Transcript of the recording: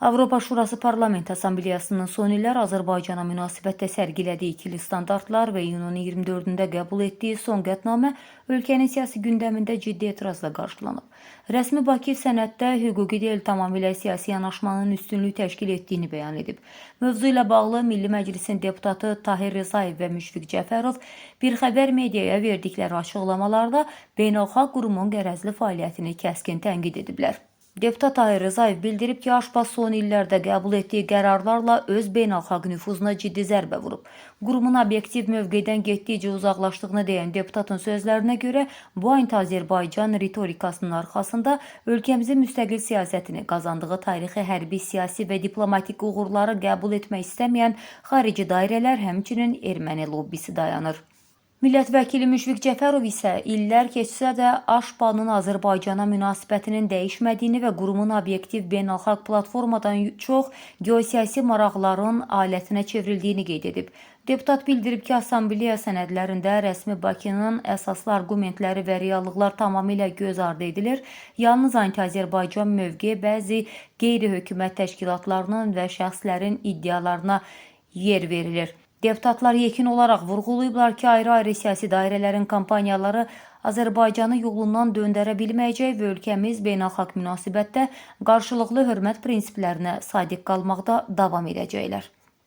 Avropa Şurası Parlament Assambleyasının son illər Azərbaycana münasibətdə sərgilədiyi ikili standartlar və iyunun 24-də qəbul etdiyi son qətnamə ölkənin siyasi gündəmində ciddi etirazla qarşılanıb. Rəsmi Bakı sənəddə hüquqi deyil tamamilə siyasi yanaşmanın üstünlük təşkil etdiyini bəyan edib. Mövzu ilə bağlı Milli Məclisin deputatı Tahir Rzayev və Müşfiq Cəfərov bir xəbər mediaya verdikləri açıqlamalarda beynəlxalq qurumun qərəzli fəaliyyətini kəskin tənqid ediblər. Deputat Tahir Rzayev bildirib ki, Aşpaz son illərdə qəbul etdiyi qərarlarla öz beynəlxalq nüfuzuna ciddi zərbə vurub. Qurumun obyektiv mövqedən getdikcə uzaqlaşdığını deyən deputatın sözlərinə görə bu anti-Azərbaycan ritorikasının arxasında ölkəmizin müstəqil siyasətini, qazandığı tarixi hərbi, siyasi və diplomatik uğurları qəbul etmək istəməyən xarici dairələr, həmçinin erməni lobbisi dayanır. Millət vəkili Müşfiq Cəfərov isə illər keçsə də Aşpanın Azərbaycana münasibətinin dəyişmədiyini və qurumun obyektiv beynəlxalq platformadan çox geosiyasi maraqların alətinə çevrildiyini qeyd edib. Deputat bildirib ki, Assambleya sənədlərində rəsmi Bakının əsaslı argumentləri və reallıqlar tamamilə göz ardı edilir. Yalnız anti-Azərbaycan mövqe bəzi qeyri-hökumət təşkilatlarının və şəxslərin iddialarına yer verilir. Deputatlar yekun olaraq vurğulayıblar ki, ayrı-ayrı siyasi dairələrin kampaniyaları Azərbaycanı yolundan döndərə bilməyəcək və ölkəmiz beynəlxalq münasibətdə qarşılıqlı hörmət prinsiplərinə sadiq qalmaqda davam edəcəklər.